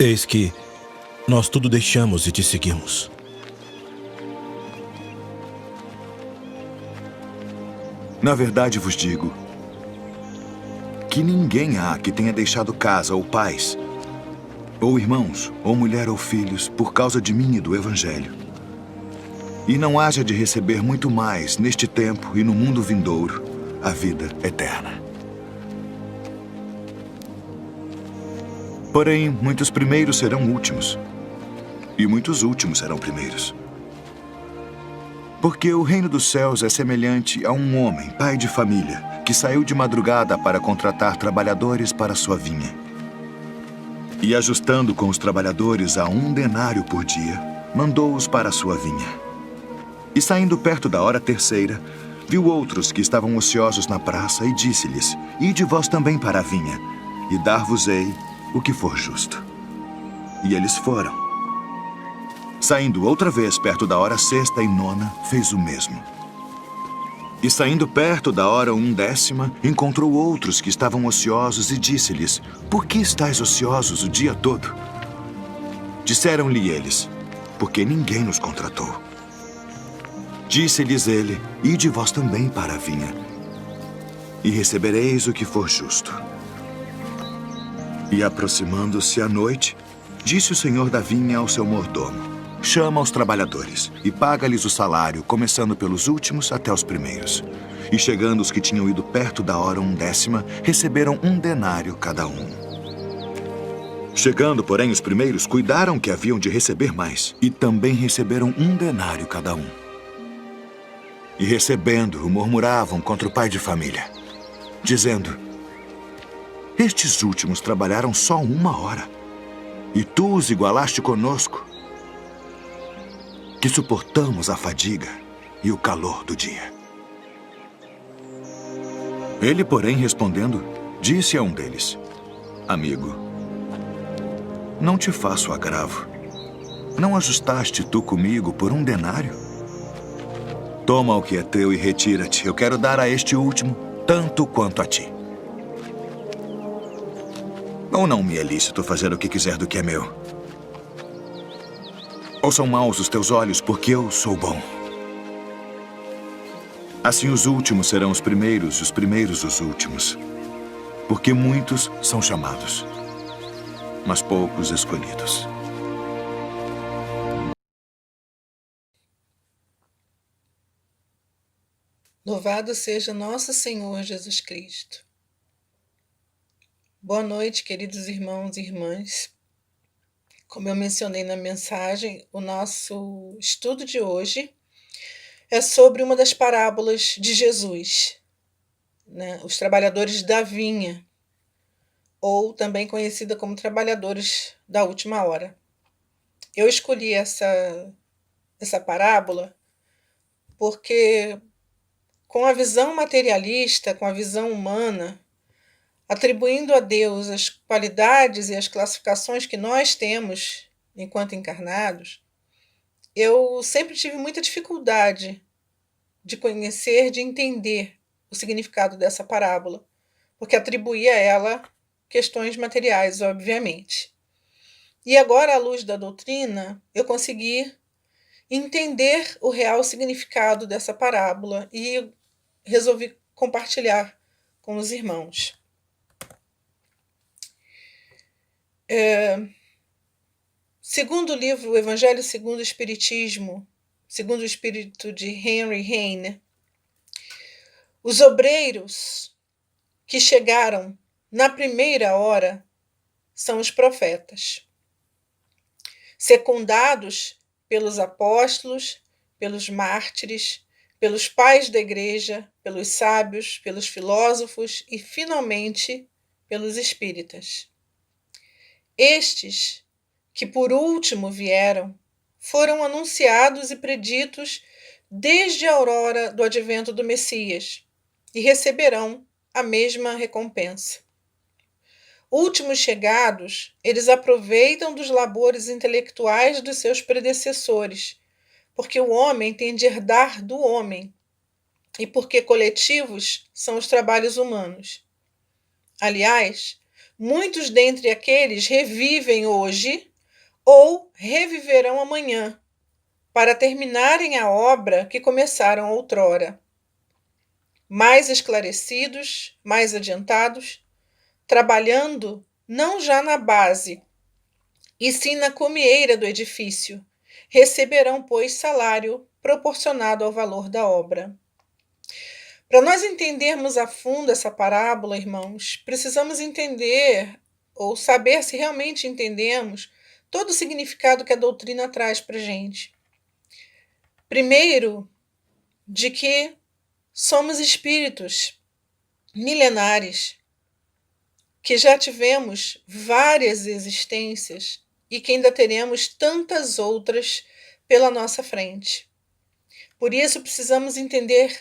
Eis que nós tudo deixamos e te seguimos. Na verdade vos digo que ninguém há que tenha deixado casa ou pais, ou irmãos, ou mulher ou filhos, por causa de mim e do Evangelho, e não haja de receber muito mais neste tempo e no mundo vindouro a vida eterna. Porém, muitos primeiros serão últimos, e muitos últimos serão primeiros. Porque o reino dos céus é semelhante a um homem, pai de família, que saiu de madrugada para contratar trabalhadores para sua vinha. E ajustando com os trabalhadores a 1 denário por dia, mandou-os para a sua vinha. E saindo perto da hora terceira, viu outros que estavam ociosos na praça e disse-lhes: Ide vós também para a vinha, e dar-vos-ei o que for justo. E eles foram. Saindo outra vez perto da hora sexta e nona, fez o mesmo. E saindo perto da hora 1/10, encontrou outros que estavam ociosos e disse-lhes: Por que estáis ociosos o dia todo? Disseram-lhe eles: Porque ninguém nos contratou. Disse-lhes ele: Ide vós também para a vinha, e recebereis o que for justo. E aproximando-se a noite, disse o senhor da vinha ao seu mordomo: Chama os trabalhadores e paga-lhes o salário, começando pelos últimos até os primeiros. E chegando os que tinham ido perto da hora 1/10, receberam 1 denário cada um. Chegando, porém, os primeiros, cuidaram que haviam de receber mais, e também receberam 1 denário cada um. E recebendo-o, murmuravam contra o pai de família, dizendo: Estes últimos trabalharam só 1 hora, e tu os igualaste conosco, que suportamos a fadiga e o calor do dia. Ele, porém, respondendo, disse a um deles: Amigo, não te faço agravo. Não ajustaste tu comigo por 1 denário? Toma o que é teu e retira-te. Eu quero dar a este último tanto quanto a ti. Ou não me é lícito fazer o que quiser do que é meu? Ou são maus os teus olhos, porque eu sou bom? Assim os últimos serão os primeiros, e os primeiros os últimos. Porque muitos são chamados, mas poucos escolhidos. Louvado seja nosso Senhor Jesus Cristo. Boa noite, queridos irmãos e irmãs. Como eu mencionei na mensagem, o nosso estudo de hoje é sobre uma das parábolas de Jesus, né? Os trabalhadores da vinha, ou também conhecida como trabalhadores da última hora. Eu escolhi essa parábola porque, com a visão materialista, com a visão humana, atribuindo a Deus as qualidades e as classificações que nós temos enquanto encarnados, eu sempre tive muita dificuldade de conhecer, de entender o significado dessa parábola, porque atribuía a ela questões materiais, obviamente. E agora, à luz da doutrina, eu consegui entender o real significado dessa parábola e resolvi compartilhar com os irmãos. Segundo o livro O Evangelho segundo o Espiritismo, segundo o espírito de Henry Heine, os obreiros que chegaram na primeira hora são os profetas, secundados pelos apóstolos, pelos mártires, pelos pais da igreja, pelos sábios, pelos filósofos e, finalmente, pelos espíritas. Estes, que por último vieram, foram anunciados e preditos desde a aurora do advento do Messias e receberão a mesma recompensa. Últimos chegados, eles aproveitam dos labores intelectuais dos seus predecessores, porque o homem tem de herdar do homem e porque coletivos são os trabalhos humanos. Aliás, Muitos dentre aqueles revivem hoje ou reviverão amanhã, para terminarem a obra que começaram outrora. Mais esclarecidos, mais adiantados, trabalhando não já na base, e sim na comieira do edifício, receberão, pois, salário proporcionado ao valor da obra. Para nós entendermos a fundo essa parábola, irmãos, precisamos entender ou saber se realmente entendemos todo o significado que a doutrina traz para a gente. Primeiro, de que somos espíritos milenares, que já tivemos várias existências e que ainda teremos tantas outras pela nossa frente. Por isso, precisamos entender,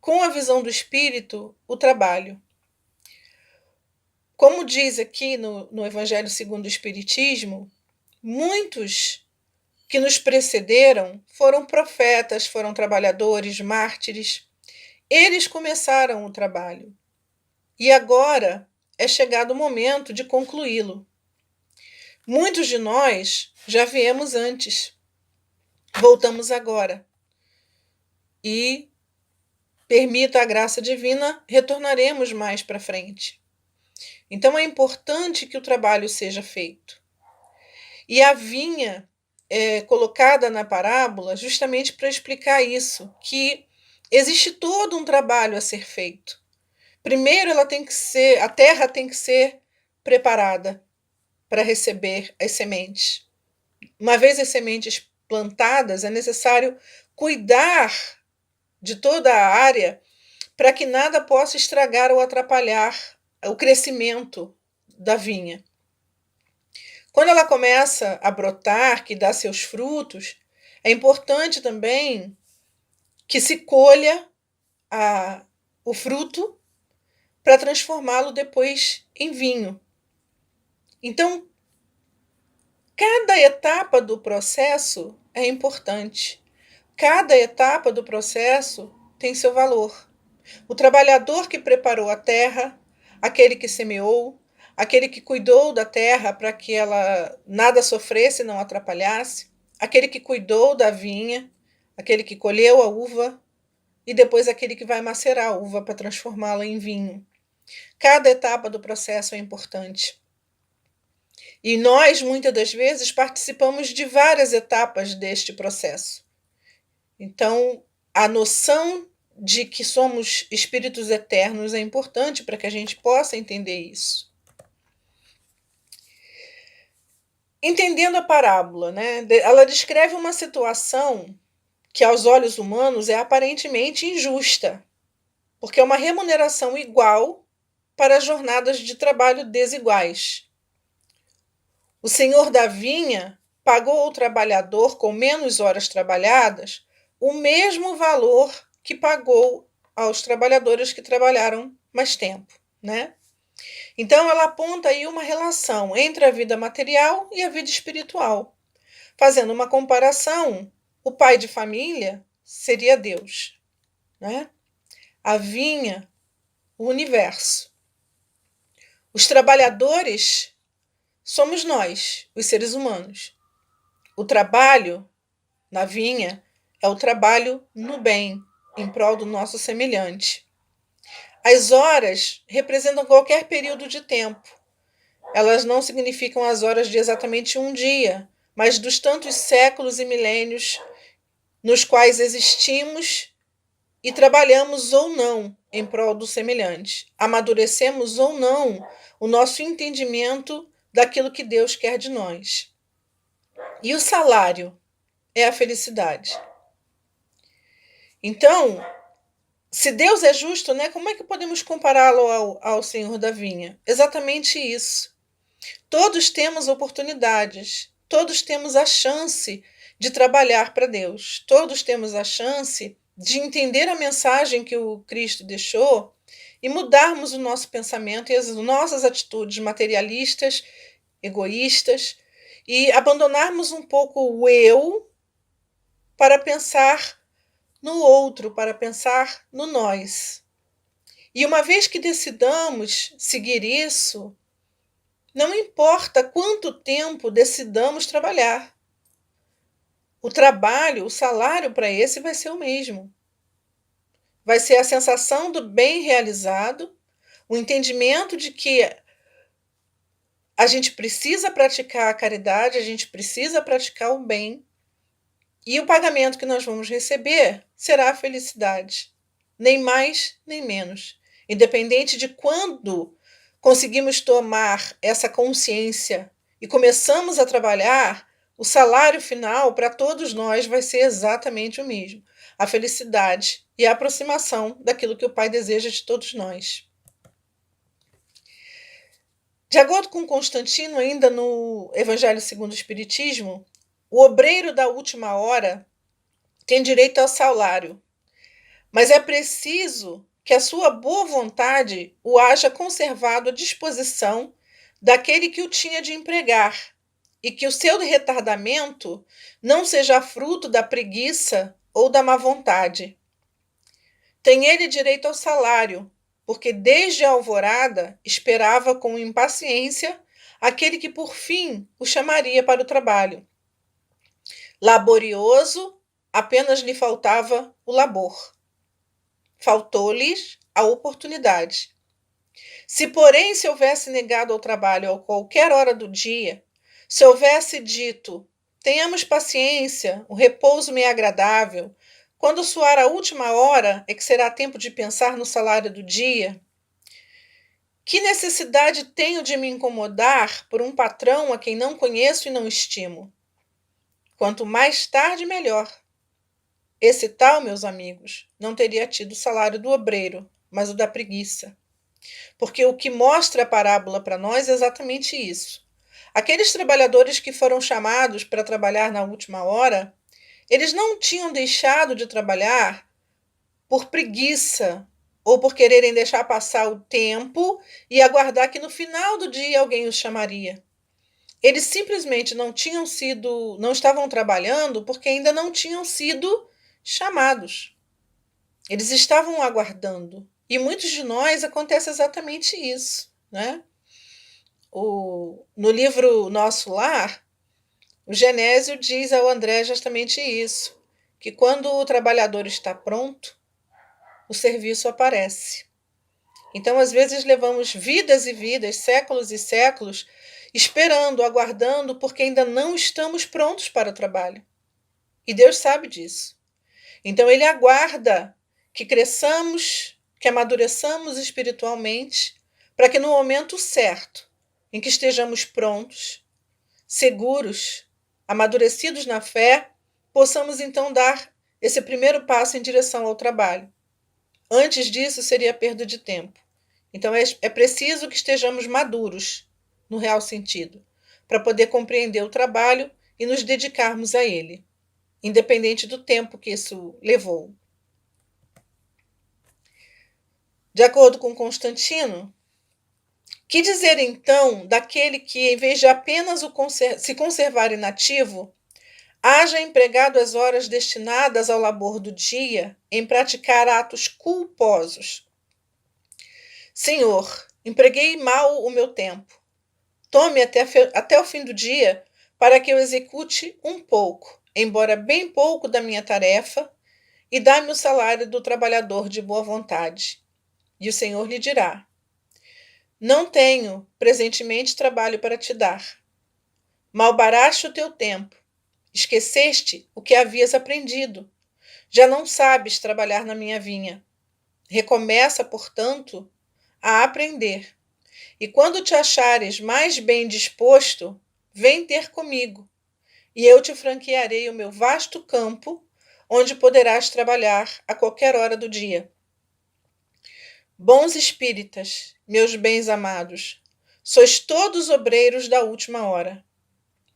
com a visão do espírito, o trabalho. Como diz aqui no Evangelho segundo o Espiritismo, muitos que nos precederam foram profetas, foram trabalhadores, mártires. Eles começaram o trabalho. E agora é chegado o momento de concluí-lo. Muitos de nós já viemos antes. Voltamos agora. E, permita a graça divina, retornaremos mais para frente. Então é importante que o trabalho seja feito. E a vinha é colocada na parábola justamente para explicar isso, que existe todo um trabalho a ser feito. Primeiro, a terra tem que ser preparada para receber as sementes. Uma vez as sementes plantadas, é necessário cuidar de toda a área para que nada possa estragar ou atrapalhar o crescimento da vinha. Quando ela começa a brotar, que dá seus frutos, é importante também que se colha o fruto para transformá-lo depois em vinho. Então, cada etapa do processo é importante. Cada etapa do processo tem seu valor. O trabalhador que preparou a terra, aquele que semeou, aquele que cuidou da terra para que ela nada sofresse e não atrapalhasse, aquele que cuidou da vinha, aquele que colheu a uva e depois aquele que vai macerar a uva para transformá-la em vinho. Cada etapa do processo é importante. E nós, muitas das vezes, participamos de várias etapas deste processo. Então, a noção de que somos espíritos eternos é importante para que a gente possa entender isso. Entendendo a parábola, né? Ela descreve uma situação que, aos olhos humanos, é aparentemente injusta, porque é uma remuneração igual para jornadas de trabalho desiguais. O senhor da vinha pagou ao trabalhador com menos horas trabalhadas o mesmo valor que pagou aos trabalhadores que trabalharam mais tempo, né? Então, ela aponta aí uma relação entre a vida material e a vida espiritual. Fazendo uma comparação, o pai de família seria Deus, né? A vinha, o universo. Os trabalhadores somos nós, os seres humanos. O trabalho na vinha é o trabalho no bem, em prol do nosso semelhante. As horas representam qualquer período de tempo. Elas não significam as horas de exatamente um dia, mas dos tantos séculos e milênios nos quais existimos e trabalhamos ou não em prol do semelhante. Amadurecemos ou não o nosso entendimento daquilo que Deus quer de nós. E o salário é a felicidade. Então, se Deus é justo, né, como é que podemos compará-lo ao Senhor da vinha? Exatamente isso. Todos temos oportunidades, todos temos a chance de trabalhar para Deus, todos temos a chance de entender a mensagem que o Cristo deixou e mudarmos o nosso pensamento e as nossas atitudes materialistas, egoístas, e abandonarmos um pouco o eu para pensar no outro, para pensar no nós. E uma vez que decidamos seguir isso, Não importa quanto tempo decidamos trabalhar. O trabalho, o salário para esse vai ser o mesmo. Vai ser a sensação do bem realizado, o entendimento de que a gente precisa praticar a caridade, a gente precisa praticar o bem, e o pagamento que nós vamos receber será a felicidade, nem mais nem menos. Independente de quando conseguimos tomar essa consciência e começamos a trabalhar, o salário final para todos nós vai ser exatamente o mesmo: a felicidade e a aproximação daquilo que o Pai deseja de todos nós. De acordo com Constantino, ainda no Evangelho segundo o Espiritismo, o obreiro da última hora tem direito ao salário, mas é preciso que a sua boa vontade o haja conservado à disposição daquele que o tinha de empregar, e que o seu retardamento não seja fruto da preguiça ou da má vontade. Tem ele direito ao salário, porque desde a alvorada esperava com impaciência aquele que por fim o chamaria para o trabalho. Laborioso, apenas lhe faltava o labor. Faltou-lhes a oportunidade. Se, porém, se houvesse negado ao trabalho a qualquer hora do dia, se houvesse dito: tenhamos paciência, o repouso me é agradável, quando soar a última hora é que será tempo de pensar no salário do dia, que necessidade tenho de me incomodar por um patrão a quem não conheço e não estimo? Quanto mais tarde, melhor. Esse tal, meus amigos, não teria tido o salário do obreiro, mas o da preguiça. Porque o que mostra a parábola para nós é exatamente isso. Aqueles trabalhadores que foram chamados para trabalhar na última hora, eles não tinham deixado de trabalhar por preguiça ou por quererem deixar passar o tempo e aguardar que no final do dia alguém os chamaria. Eles simplesmente não estavam trabalhando porque ainda não tinham sido chamados. Eles estavam aguardando. E muitos de nós acontece exatamente isso, né? No livro Nosso Lar, o Genésio diz ao André justamente isso, que quando o trabalhador está pronto, o serviço aparece. Então, às vezes, levamos vidas e vidas, séculos e séculos, esperando, aguardando, porque ainda não estamos prontos para o trabalho. E Deus sabe disso. Então, Ele aguarda que cresçamos, que amadureçamos espiritualmente, para que no momento certo, em que estejamos prontos, seguros, amadurecidos na fé, possamos então dar esse primeiro passo em direção ao trabalho. Antes disso, seria perda de tempo. Então, é preciso que estejamos maduros, no real sentido, para poder compreender o trabalho e nos dedicarmos a ele, independente do tempo que isso levou. De acordo com Constantino, que dizer então daquele que, em vez de apenas se conservar inativo, haja empregado as horas destinadas ao labor do dia em praticar atos culposos? Senhor, empreguei mal o meu tempo. Tome até o fim do dia para que eu execute um pouco, embora bem pouco, da minha tarefa, e dá-me o salário do trabalhador de boa vontade. E o Senhor lhe dirá: não tenho presentemente trabalho para te dar. Malbaraste o teu tempo. Esqueceste o que havias aprendido. Já não sabes trabalhar na minha vinha. Recomeça, portanto, a aprender. E quando te achares mais bem disposto, vem ter comigo, e eu te franquearei o meu vasto campo, onde poderás trabalhar a qualquer hora do dia. Bons espíritas, meus bens amados, sois todos obreiros da última hora.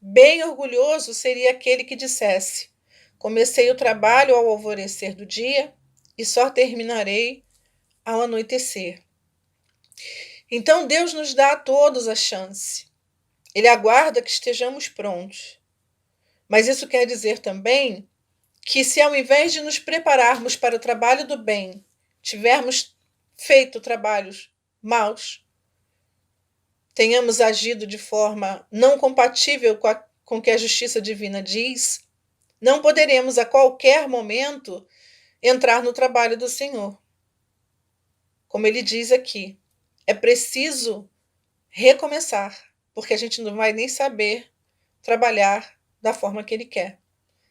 Bem orgulhoso seria aquele que dissesse: comecei o trabalho ao alvorecer do dia e só terminarei ao anoitecer. Então Deus nos dá a todos a chance. Ele aguarda que estejamos prontos. Mas isso quer dizer também que, se ao invés de nos prepararmos para o trabalho do bem, tivermos feito trabalhos maus, tenhamos agido de forma não compatível com o que a justiça divina diz, não poderemos a qualquer momento entrar no trabalho do Senhor. Como ele diz aqui, é preciso recomeçar, porque a gente não vai nem saber trabalhar da forma que ele quer,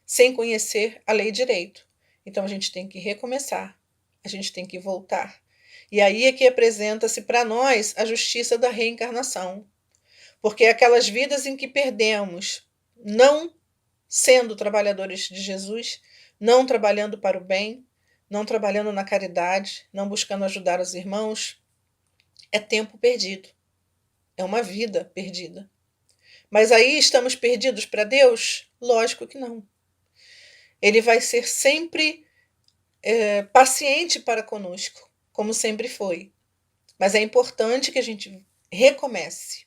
sem conhecer a lei direito. Então a gente tem que recomeçar, a gente tem que voltar. E aí é que apresenta-se para nós a justiça da reencarnação, porque aquelas vidas em que perdemos, não sendo trabalhadores de Jesus, não trabalhando para o bem, não trabalhando na caridade, não buscando ajudar os irmãos, é tempo perdido, é uma vida perdida. Mas aí estamos perdidos para Deus? Lógico que não. Ele vai ser sempre paciente para conosco, como sempre foi. Mas é importante que a gente recomece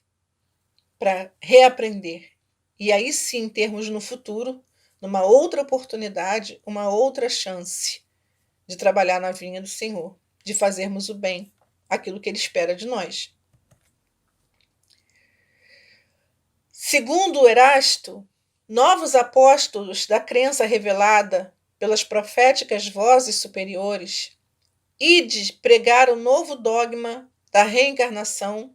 para reaprender. E aí sim termos no futuro, numa outra oportunidade, uma outra chance de trabalhar na vinha do Senhor, de fazermos o bem, aquilo que Ele espera de nós. Segundo Erasto, novos apóstolos da crença revelada pelas proféticas vozes superiores, ide pregar o novo dogma da reencarnação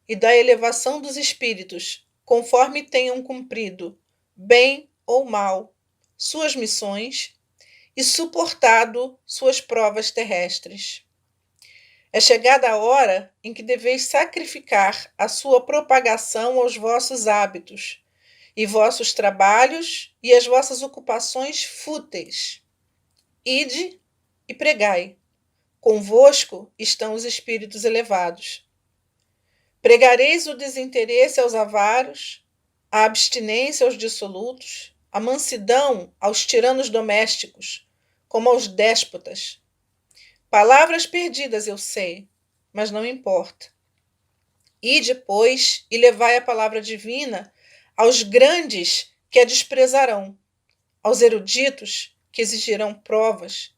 e da elevação dos espíritos, conforme tenham cumprido, bem ou mal, suas missões e suportado suas provas terrestres. É chegada a hora em que deveis sacrificar a sua propagação aos vossos hábitos, e vossos trabalhos e as vossas ocupações fúteis. Ide e pregai. Convosco estão os espíritos elevados. Pregareis o desinteresse aos avaros, a abstinência aos dissolutos, a mansidão aos tiranos domésticos, como aos déspotas. Palavras perdidas, eu sei, mas não importa. Ide, pois, e levai a palavra divina aos grandes que a desprezarão, aos eruditos que exigirão provas,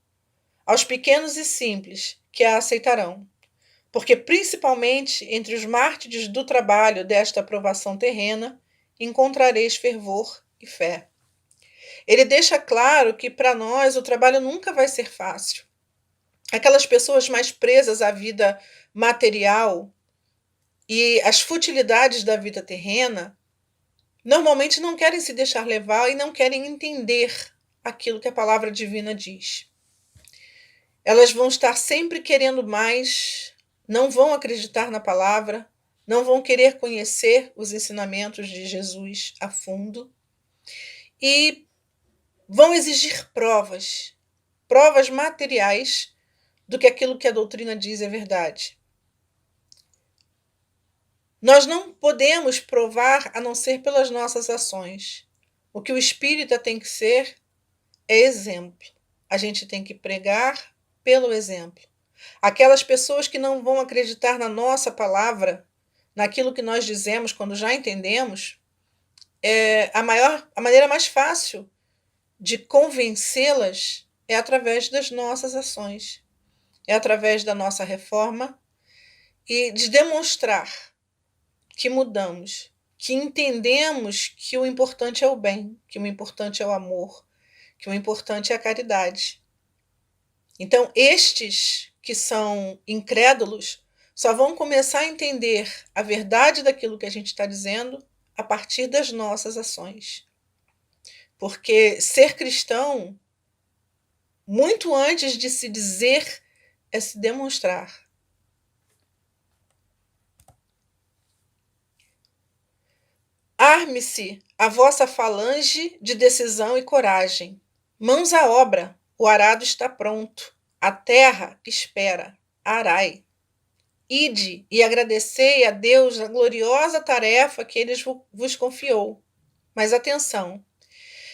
aos pequenos e simples que a aceitarão, porque principalmente entre os mártires do trabalho desta aprovação terrena encontrareis fervor e fé. Ele deixa claro que para nós o trabalho nunca vai ser fácil. Aquelas pessoas mais presas à vida material e às futilidades da vida terrena, normalmente não querem se deixar levar e não querem entender aquilo que a palavra divina diz. Elas vão estar sempre querendo mais, não vão acreditar na palavra, não vão querer conhecer os ensinamentos de Jesus a fundo e vão exigir provas, provas materiais do que aquilo que a doutrina diz é verdade. Nós não podemos provar a não ser pelas nossas ações. O que o espírita tem que ser é exemplo. A gente tem que pregar pelo exemplo. Aquelas pessoas que não vão acreditar na nossa palavra, naquilo que nós dizemos quando já entendemos, a maneira mais fácil de convencê-las é através das nossas ações, é através da nossa reforma e de demonstrar que mudamos, que entendemos que o importante é o bem, que o importante é o amor, que o importante é a caridade. Então, estes que são incrédulos só vão começar a entender a verdade daquilo que a gente está dizendo a partir das nossas ações. Porque ser cristão, muito antes de se dizer, é se demonstrar. Arme-se a vossa falange de decisão e coragem. Mãos à obra, o arado está pronto, a terra espera, arai. Ide e agradecei a Deus a gloriosa tarefa que Ele vos confiou. Mas atenção,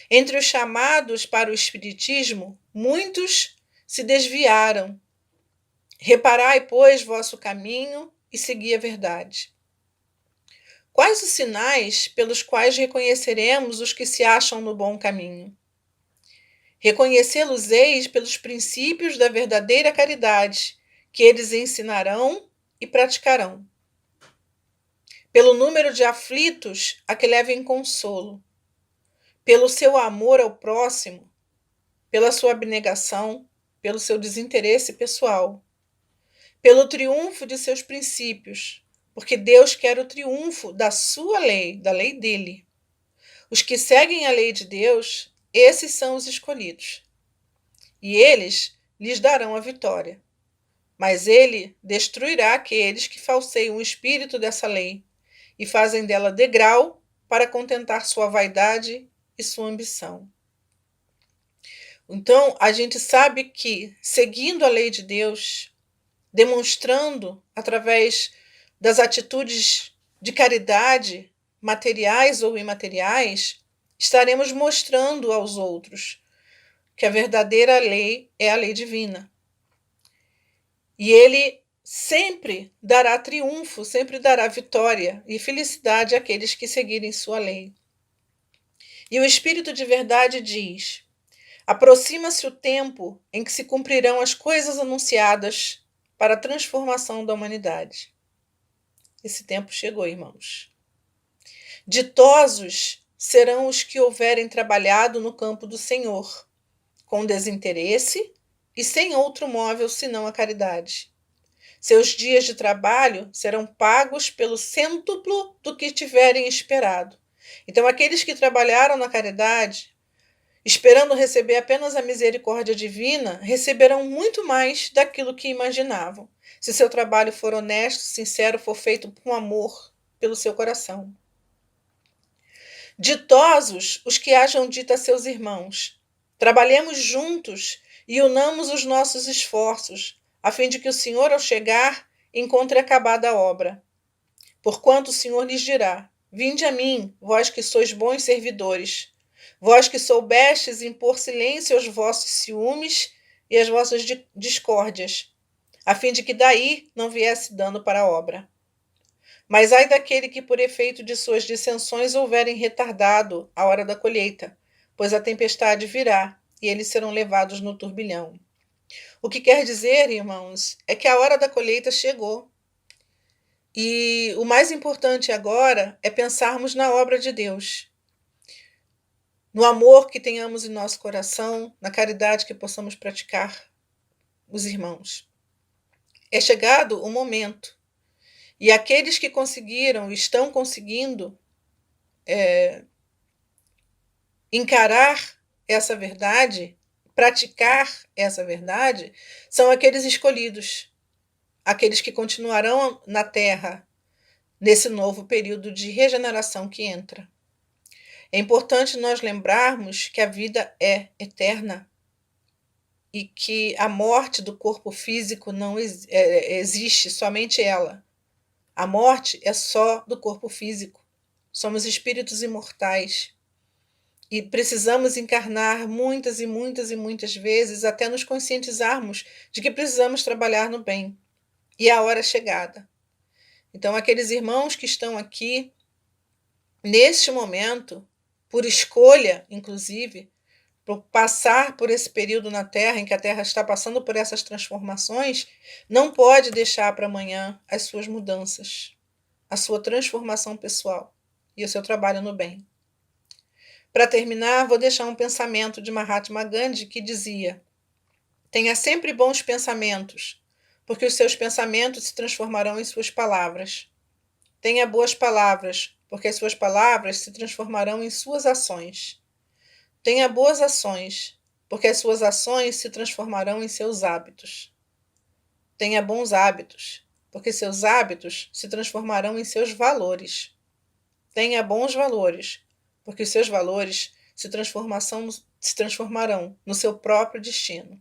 entre os chamados para o Espiritismo, muitos se desviaram. Reparai, pois, vosso caminho e segui a verdade. Quais os sinais pelos quais reconheceremos os que se acham no bom caminho? Reconhecê-los-eis pelos princípios da verdadeira caridade, que eles ensinarão e praticarão. pelo número de aflitos a que levem consolo, pelo seu amor ao próximo, pela sua abnegação, pelo seu desinteresse pessoal, pelo triunfo de seus princípios, porque Deus quer o triunfo da sua lei, da lei dele. Os que seguem a lei de Deus, esses são os escolhidos. E eles lhes darão a vitória. Mas ele destruirá aqueles que falseiam o espírito dessa lei e fazem dela degrau para contentar sua vaidade e sua ambição. Então, a gente sabe que, seguindo a lei de Deus, demonstrando através das atitudes de caridade, materiais ou imateriais, estaremos mostrando aos outros que a verdadeira lei é a lei divina. E ele sempre dará triunfo, sempre dará vitória e felicidade àqueles que seguirem sua lei. E o Espírito de verdade diz: aproxima-se o tempo em que se cumprirão as coisas anunciadas para a transformação da humanidade. Esse tempo chegou, irmãos. Ditosos serão os que houverem trabalhado no campo do Senhor, com desinteresse e sem outro móvel senão a caridade. Seus dias de trabalho serão pagos pelo cêntuplo do que tiverem esperado. Então, aqueles que trabalharam na caridade, esperando receber apenas a misericórdia divina, receberão muito mais daquilo que imaginavam, se seu trabalho for honesto, sincero, for feito com amor pelo seu coração. Ditosos os que hajam dito a seus irmãos: trabalhemos juntos e unamos os nossos esforços, a fim de que o Senhor, ao chegar, encontre acabada a obra. Porquanto o Senhor lhes dirá: vinde a mim, vós que sois bons servidores, vós que soubestes impor silêncio aos vossos ciúmes e às vossas discórdias, a fim de que daí não viesse dano para a obra. Mas ai daquele que, por efeito de suas dissensões, houverem retardado a hora da colheita, pois a tempestade virá e eles serão levados no turbilhão. O que quer dizer, irmãos, é que a hora da colheita chegou. E o mais importante agora é pensarmos na obra de Deus, no amor que tenhamos em nosso coração, na caridade que possamos praticar os irmãos. É chegado o momento. E aqueles que conseguiram, estão conseguindo encarar essa verdade, praticar essa verdade, são aqueles escolhidos, aqueles que continuarão na Terra nesse novo período de regeneração que entra. É importante nós lembrarmos que a vida é eterna e que a morte do corpo físico não existe, somente ela. A morte é só do corpo físico. Somos espíritos imortais. E precisamos encarnar muitas e muitas e muitas vezes até nos conscientizarmos de que precisamos trabalhar no bem. E a hora é chegada. Então, aqueles irmãos que estão aqui, neste momento, por escolha, inclusive, por passar por esse período na Terra, em que a Terra está passando por essas transformações, não pode deixar para amanhã as suas mudanças, a sua transformação pessoal e o seu trabalho no bem. Para terminar, vou deixar um pensamento de Mahatma Gandhi que dizia: tenha sempre bons pensamentos, porque os seus pensamentos se transformarão em suas palavras. Tenha boas palavras, porque as suas palavras se transformarão em suas ações. Tenha boas ações, porque as suas ações se transformarão em seus hábitos. Tenha bons hábitos, porque seus hábitos se transformarão em seus valores. Tenha bons valores, porque os seus valores se transformarão no seu próprio destino.